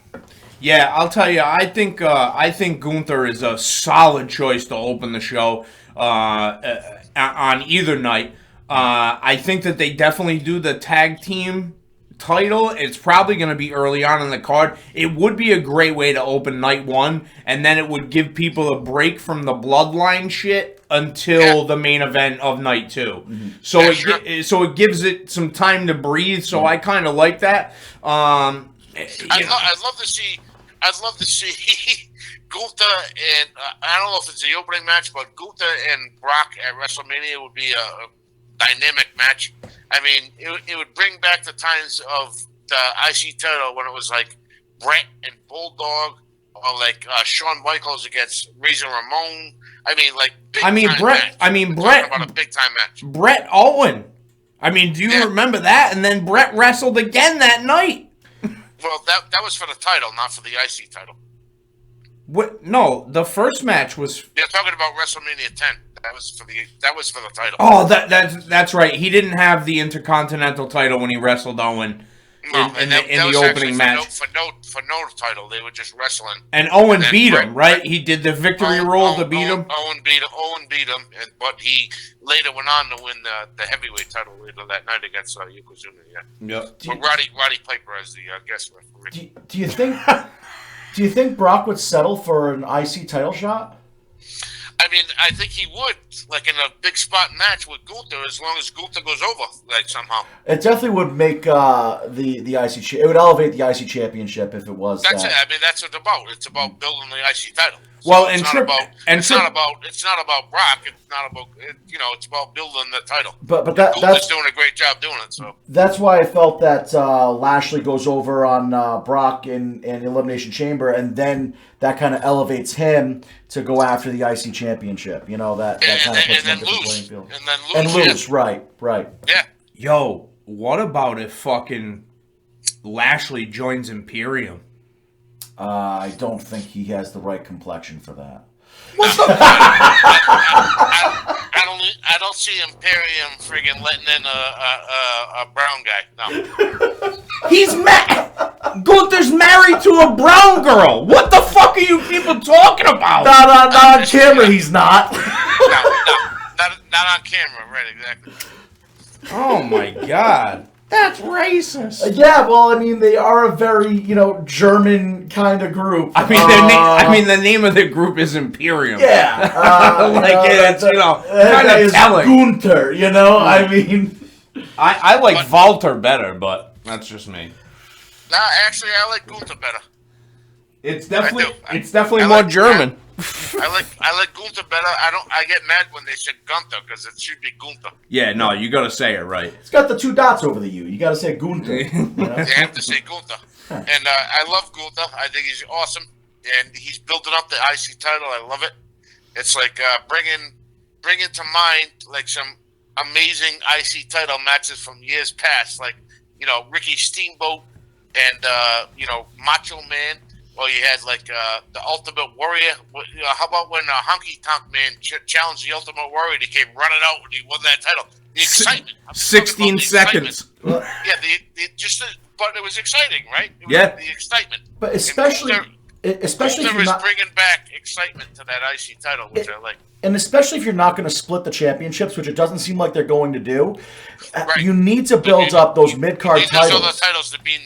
Yeah, I'll tell you. I think Gunther is a solid choice to open the show on either night. I think that they definitely do the tag team title. It's probably going to be early on in the card. It would be a great way to open night 1, and then it would give people a break from the bloodline shit until the main event of night 2. Mm-hmm. So it gives it some time to breathe. So I kind of like that. I'd love to see Gunther and I don't know if it's the opening match, but Gunther and Brock at WrestleMania would be a dynamic match. I mean, it would bring back the times of the IC title when it was like Brett and Bulldog, or like Shawn Michaels against Razor Ramon. I mean, like Brett about a big time match. Brett Owen. I mean, do you remember that? And then Brett wrestled again that night. Well, that was for the title, not for the IC title. What? No, the first match was. They're talking about WrestleMania 10. That was for the title. Oh, that's right. He didn't have the Intercontinental title when he wrestled Owen in the opening match. For no title, they were just wrestling. And Owen beat him, right? He did the victory roll to beat him. Owen beat him, but he later went on to win the heavyweight title later that night against Yokozuna. Yeah. Yep. With Roddy Piper as the guest referee. Do you think Brock would settle for an IC title shot? I mean, I think he would, like in a big spot match with Gunther, as long as Gunther goes over, like somehow. It definitely would make the IC. It would elevate the IC championship if it was. That's it. I mean, that's what it's about. It's about building the IC title. So well, it's not about Brock. It's not about it's about building the title. But that's doing a great job doing it. So that's why I felt that Lashley goes over on Brock in Elimination Chamber, and then that kind of elevates him to go after the IC championship. You know that kind of puts him in the playing field. And lose. Right. Yeah. Yo, what about if fucking Lashley joins Imperium? I don't think he has the right complexion for that. What the fuck? I don't see Imperium friggin' letting in a brown guy. No. He's Gunther's married to a brown girl. What the fuck are you people talking about? Not on camera, he's not. Not on camera, right? Exactly. Oh my god. That's racist. Yeah, well, I mean, they are a very, German kind of group. I mean, the name of the group is Imperium. Yeah, it's kind of telling. Gunther, I mean, I like Walter better, but that's just me. Nah, actually, I like Gunther better. It's definitely more German. I like Gunther better. I get mad when they said Gunther because it should be Gunther. Yeah, no, you got to say it right. It's got the 2 dots over the U. You got to say Gunther. You have to say Gunther. And I love Gunther. I think he's awesome, and he's building up the IC title. I love it. It's like bringing to mind like some amazing IC title matches from years past, like Ricky Steamboat and Macho Man. Well, you had like the Ultimate Warrior. How about when Honky Tonk Man challenged the Ultimate Warrior? He came running out and he won that title. The excitement. 16 seconds. Yeah, but it was exciting, right? The excitement. But especially Gunther is bringing back excitement to that IC title, which I like. And especially if you're not going to split the championships, which it doesn't seem like they're going to do, you need to build up those mid-card titles. Those other titles to be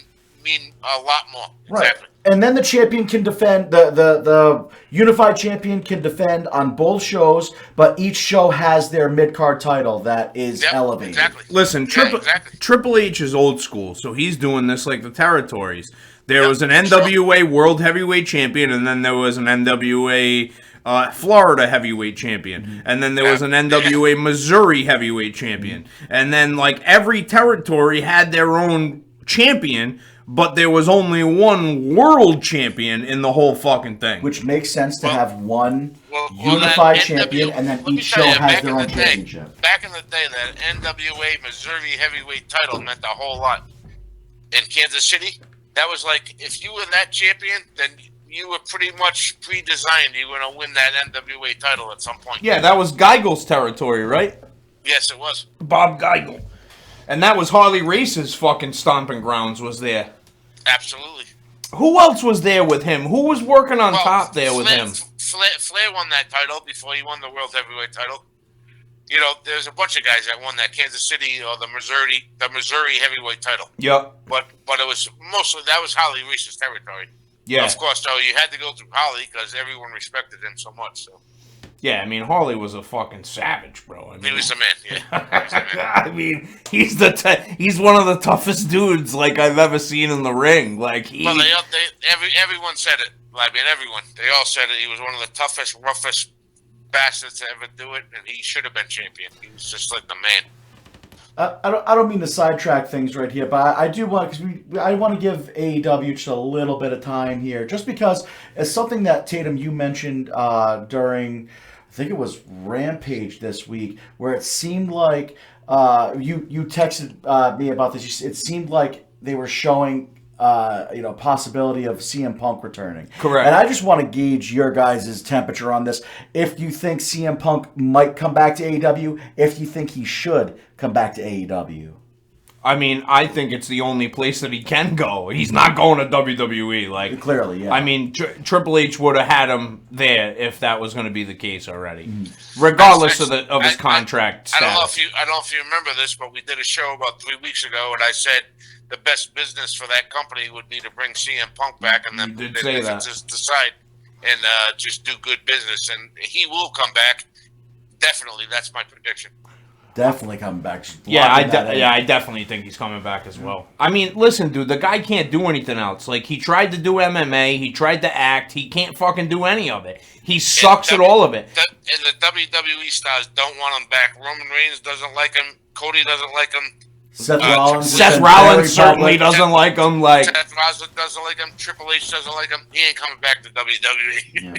mean a lot more. Right. Exactly. And then the champion can defend, the unified champion can defend on both shows, but each show has their mid-card title that is elevated. Exactly. Listen, Triple H is old school, so he's doing this like the territories. There was an NWA World Heavyweight Champion, and then there was an NWA Florida Heavyweight Champion, and then there was an NWA Missouri Heavyweight Champion, and then like every territory had their own champion, but there was only one world champion in the whole fucking thing. Which makes sense to have one unified champion, and then each show has their own championship. Back in the day, that NWA Missouri Heavyweight title meant a whole lot. In Kansas City, that was like, if you were that champion, then you were pretty much pre-designed. You were going to win that NWA title at some point. Yeah, that was Geigel's territory, right? Yes, it was. Bob Geigel. And that was Harley Race's fucking stomping grounds was there. Absolutely. Who else was there with him? Who was working on top there with him? Flair won that title before he won the World Heavyweight title. You know, there's a bunch of guys that won that Kansas City or the Missouri Heavyweight title. Yep. But it was mostly, that was Harley Race's territory. Yeah. Of course, though, you had to go through Harley because everyone respected him so much, so. Yeah, I mean, Harley was a fucking savage, bro. I mean, he was the man, yeah. I mean, he's one of the toughest dudes like I've ever seen in the ring. Like Well, everyone said it. I mean, everyone. They all said it. He was one of the toughest, roughest bastards to ever do it, and he should have been champion. He was just like the man. I don't mean to sidetrack things right here, but I do want, because I want to give AEW just a little bit of time here, just because it's something that Tatum, you mentioned during, I think it was Rampage this week, where it seemed like you texted me about this. It seemed like they were showing possibility of CM Punk returning. Correct. And I just want to gauge your guys' temperature on this. If you think CM Punk might come back to AEW, if you think he should come back to AEW. I mean, I think it's the only place that he can go. He's not going to WWE. Like clearly, yeah. I mean, Triple H would have had him there if that was going to be the case already, regardless of his contract status. I don't know if you remember this, but we did a show about 3 weeks ago, and I said the best business for that company would be to bring CM Punk back and then just decide and just do good business, and he will come back. Definitely, that's my prediction. Definitely coming back. I definitely think he's coming back as well. I mean, listen, dude, the guy can't do anything else. Like, he tried to do MMA, he tried to act, he can't fucking do any of it. He sucks at all of it. And the WWE stars don't want him back. Roman Reigns doesn't like him. Cody doesn't like him. Seth Rollins certainly doesn't like him. Like Seth Rollins doesn't like him. Triple H doesn't like him. He ain't coming back to WWE. Yeah.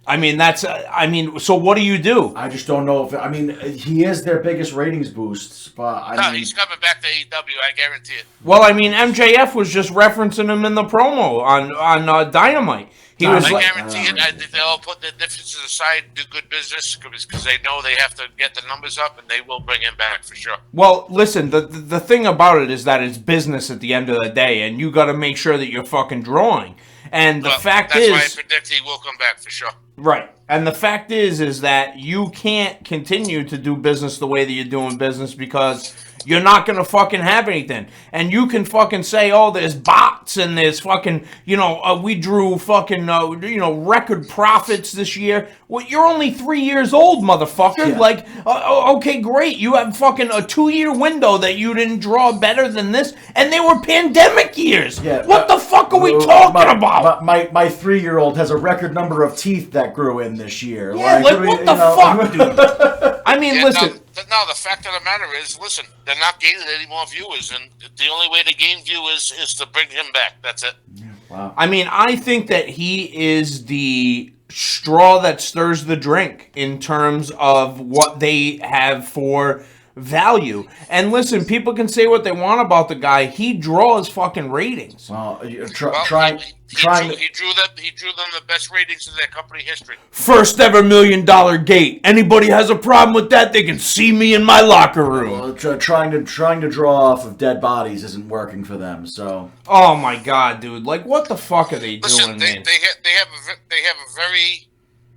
I mean, so what do you do? I just don't know if, he is their biggest ratings boost, but he's coming back to AEW, I guarantee it. Well, I mean, MJF was just referencing him in the promo on Dynamite. I guarantee it. They'll put their differences aside, do good business, because they know they have to get the numbers up, and they will bring him back for sure. Well, listen, the thing about it is that it's business at the end of the day, and you got to make sure that you're fucking drawing. And the fact is, that's why I predict he will come back for sure. Right. And the fact is that you can't continue to do business the way that you're doing business because you're not going to fucking have anything. And you can fucking say, oh, there's bots and there's fucking, we drew fucking, record profits this year. Well, you're only 3 years old, motherfucker. Yeah. Like, okay, great. You have fucking a 2-year window that you didn't draw better than this. And they were pandemic years. Yeah, what the fuck are we talking about? My 3-year-old has a record number of teeth that grew in this year. Yeah, what the fuck, dude? I mean, listen. No, the fact of the matter is, listen, they're not gaining any more viewers, and the only way to gain viewers is to bring him back. That's it. Yeah, wow. I mean, I think that he is the straw that stirs the drink in terms of what they have for value. And listen, people can say what they want about the guy. He draws fucking ratings. Well, he drew them the best ratings in their company history. First ever $1 million gate. Anybody has a problem with that, they can see me in my locker room. Well, trying to draw off of dead bodies isn't working for them. So. Oh my god, dude! Like, what the fuck are they doing, man?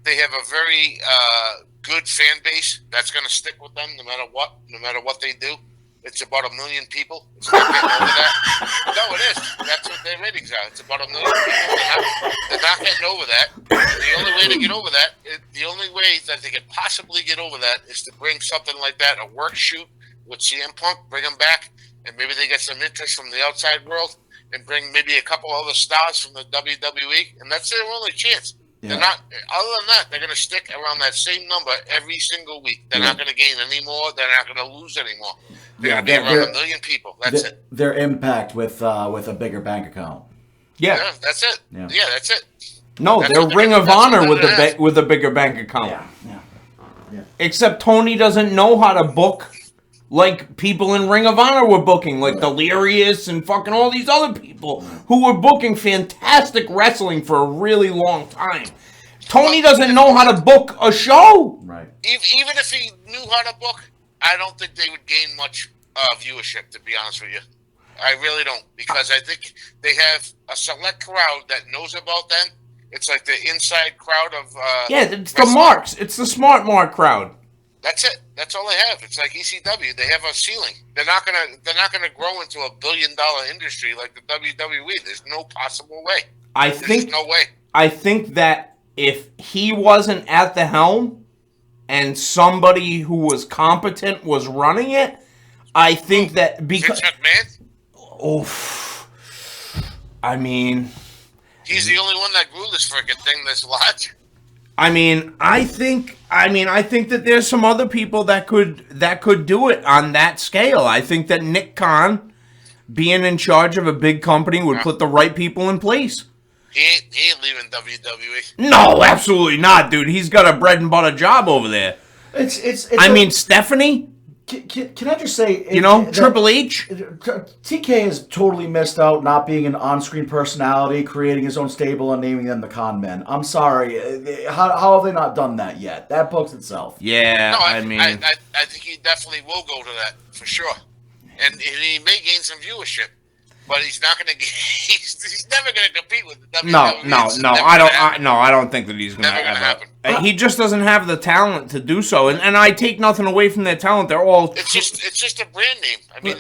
They have a very good fan base that's going to stick with them no matter what they do. It's about 1 million people. It's not getting over that. No, it is. That's what their ratings are. It's about 1 million people. They're not getting over that. The only way to get over that, the only way that they could possibly get over that is to bring something like that, a work shoot with CM Punk, bring him back, and maybe they get some interest from the outside world, and bring maybe a couple other stars from the WWE, and that's their only chance. Yeah. They're not. Other than that, they're going to stick around that same number every single week. They're not going to gain any more. They're not going to lose any more. They're going to be around 1 million people. That's it. Their impact with a bigger bank account. Yeah, that's it. Yeah, that's it. No, they're Ring of Honor with a bigger bank account. Yeah. Except Tony doesn't know how to book like people in Ring of Honor were booking, like Delirious and fucking all these other people who were booking fantastic wrestling for a really long time. Tony doesn't know how to book a show. Right. Even if he knew how to book, I don't think they would gain much viewership, to be honest with you. I really don't, because I think they have a select crowd that knows about them. It's like the inside crowd of it's the marks. It's the smart mark crowd. That's it. That's all they have. It's like ECW. They have a ceiling. They're not gonna grow into a $1 billion industry like the WWE. There's no possible way. There's no way. I think that if he wasn't at the helm and somebody who was competent was running it, I think that because Vince McMahon? I mean, he's the only one that grew this freaking thing this large. I think that there's some other people that could do it on that scale. I think that Nick Khan, being in charge of a big company, would put the right people in place. He ain't leaving WWE. No, absolutely not, dude. He's got a bread and butter job over there. Stephanie. Can I just say, Triple H? TK has totally missed out not being an on-screen personality, creating his own stable and naming them the Con Men. I'm sorry. How have they not done that yet? That books itself. Yeah, no, I think he definitely will go to that, for sure. And he may gain some viewership, but he's not going to. He's never going to compete with the WWE. No, I don't think that he's going to happen. He just doesn't have the talent to do so, and I take nothing away from their talent. They're all. It's just a brand name. I mean,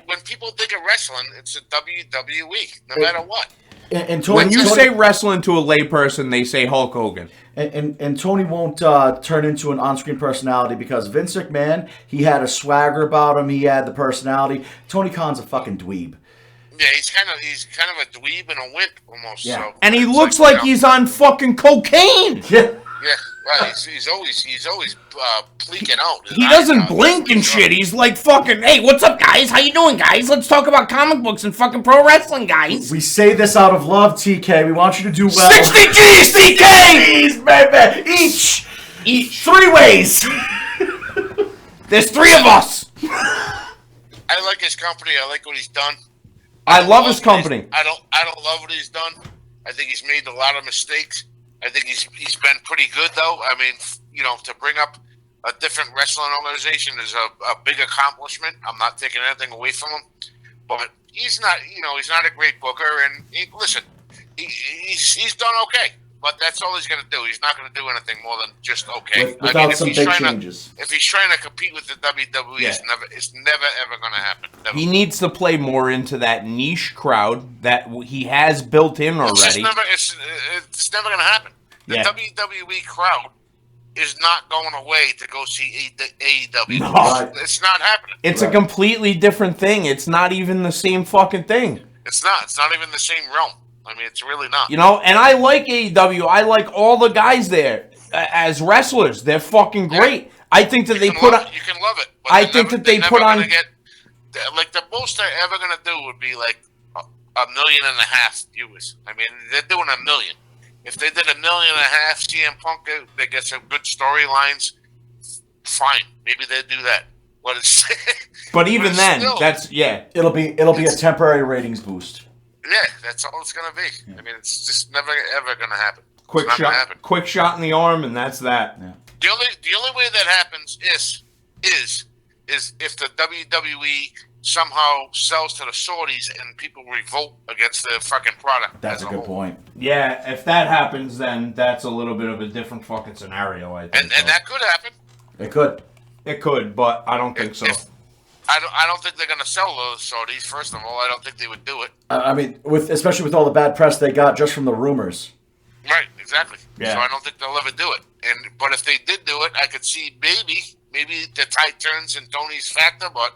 when people think of wrestling, it's a WWE, no matter what. And when you say wrestling to a layperson, they say Hulk Hogan. And Tony won't turn into an on-screen personality because Vince McMahon, he had a swagger about him. He had the personality. Tony Khan's a fucking dweeb. Yeah, he's kind of a dweeb and a wimp almost. Yeah. So and he looks like he's on fucking cocaine. Yeah. Yeah, right. He's always pleeking out. He doesn't blink and shit. He's like fucking, hey, what's up, guys? How you doing, guys? Let's talk about comic books and fucking pro wrestling, guys. We say this out of love, TK. We want you to do well. 60 G's, TK! Baby! Each. 3 ways. There's 3 of us. I like his company. I like what he's done. I love his company. I don't love what he's done. I think he's made a lot of mistakes. I think he's been pretty good, though. I mean, to bring up a different wrestling organization is a big accomplishment. I'm not taking anything away from him, but he's not a great booker. And listen, he's done okay, but that's all he's going to do. He's not going to do anything more than just okay. Without some big changes. If he's trying to compete with the WWE, it's never ever going to happen. Never. He needs to play more into that niche crowd that he has built in already. It's never going to happen. The WWE crowd is not going away to go see AEW. No. It's not happening. It's a completely different thing. It's not even the same fucking thing. It's not. It's not even the same realm. I mean, it's really not. And I like AEW. I like all the guys there as wrestlers. They're fucking great. Yeah. I think that you can love it. But I think that they put on. Like the most they're ever going to do would be like 1.5 million viewers. I mean, they're doing 1 million. If they did 1.5 million CM Punk, they get some good storylines. Fine, maybe they'd do that. But even then, it'll be a temporary ratings boost. Yeah, that's all it's gonna be. Yeah. I mean, it's just never ever gonna happen. Quick shot in the arm, and that's that. Yeah. The only way that happens is if the WWE somehow sells to the Saudis and people revolt against the fucking product. That's a good point. Yeah, if that happens, then that's a little bit of a different fucking scenario, I think. And that could happen. It could. It could, but I don't think so. I don't think they're going to sell those Saudis. First of all, I don't think they would do it. I mean, especially with all the bad press they got just from the rumors. Right, exactly. Yeah. So I don't think they'll ever do it. But if they did do it, I could see maybe the tide turns in Tony's factor. But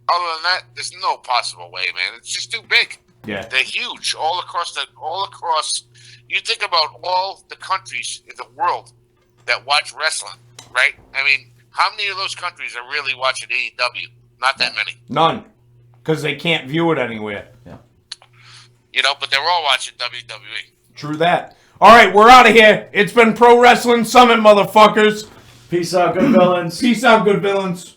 other than that, there's no possible way, man. It's just too big. Yeah. They're huge all across. You think about all the countries in the world that watch wrestling, right? I mean, how many of those countries are really watching AEW? Not that many. None. Because they can't view it anywhere. Yeah. But they're all watching WWE. True that. All right, we're out of here. It's been Pro Wrestling Summit, motherfuckers. Peace out, good villains. Peace out, good villains.